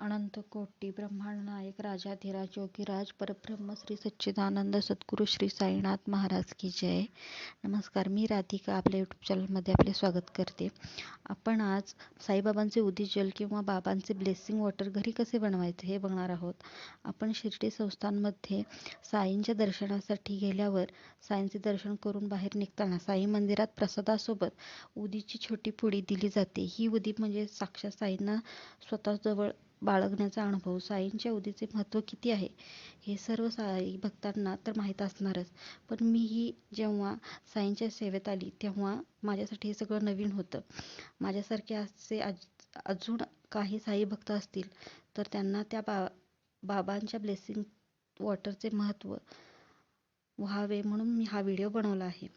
अनंत कोटी ब्रह्मांड नायक राजाधिराज योगीराज परब्रह्म श्री सच्चिदानंद सद्गुरू श्री साईनाथ महाराज की जय. नमस्कार, मी राधिका आपल्या यूट्यूब चॅनलमध्ये आपले स्वागत करते. आपण आज साईबाबांचे उदी जल किंवा बाबांचे ब्लेसिंग वॉटर घरी कसे बनवायचे हे बघणार आहोत. आपण शिर्डी संस्थानमध्ये साईंच्या दर्शनासाठी गेल्यावर साईंचे दर्शन करून बाहेर निघताना साई मंदिरात प्रसादासोबत उदीची छोटी पुडी दिली जाते. ही उदी म्हणजे साक्षात साईंना स्वतःजवळ बाळगण्याचा अनुभव. साईंच्या उदीचे महत्त्व किती आहे हे सर्व साई भक्तांना तर माहीत असणारच, पण मीही जेव्हा साईंच्या सेवेत आली तेव्हा माझ्यासाठी हे सगळं नवीन होतं. माझ्यासारखे असे अजून काही साई भक्त असतील तर त्यांना त्या बाबांच्या ब्लेसिंग वॉटरचे महत्त्व व्हावे म्हणून मी हा व्हिडिओ बनवला आहे.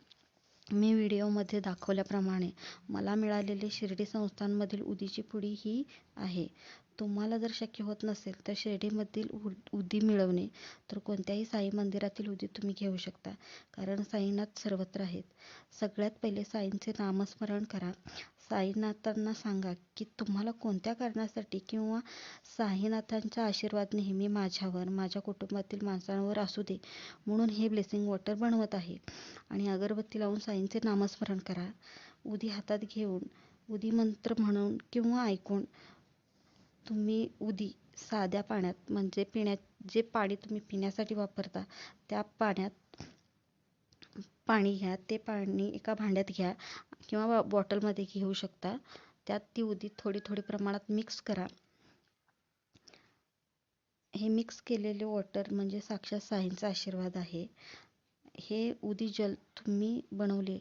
मी व्हिडिओमध्ये दाखवल्याप्रमाणे मला मिळालेली शिर्डी संस्थानमधील उदीची पुडी ही आहे. तुम्हाला जर शक्य होत नसेल तर शिर्डीमधील उदी मिळवणे तर कोणत्याही साई मंदिरातील उदी तुम्ही घेऊ शकता, कारण साईनाथ सर्वत्र आहेत. सगळ्यात पहिले साईंचे नामस्मरण करा. साईनाथांना सांगा की तुम्हाला कोणत्या कारणासाठी किंवा साईनाथांचा आशीर्वाद नेहमी माझ्यावर, माझ्या कुटुंबातील माणसांवर असू दे म्हणून हे ब्लेसिंग वॉटर बनवत आहे. आणि अगरबत्ती लावून साईंचे नामस्मरण करा. उदी हातात घेऊन उदी मंत्र म्हणून किंवा ऐकून तुम्ही उदी साध्या पाण्यात म्हणजे जे पाणी तुम्ही पिण्यासाठी वापरता त्या पाण्यात पाणी घ्या. ते पाणी एका भांड्यात घ्या किंवा बॉटलमध्ये घेऊ शकता. त्यात ती उदी थोडी थोडी प्रमाणात मिक्स करा. हे मिक्स केलेले वॉटर म्हणजे साक्षात साईंचा आशीर्वाद आहे. हे उदी जल तुम्ही बनवले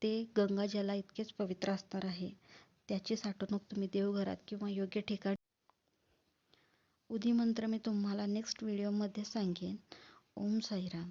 ते गंगा जला इतकेच पवित्र असणार आहे. त्याची साठवणूक तुम्ही देवघरात किंवा योग्य ठिकाणी. उदी मंत्र मी तुम्हाला नेक्स्ट व्हिडिओमध्ये सांगेन. ओम साईराम.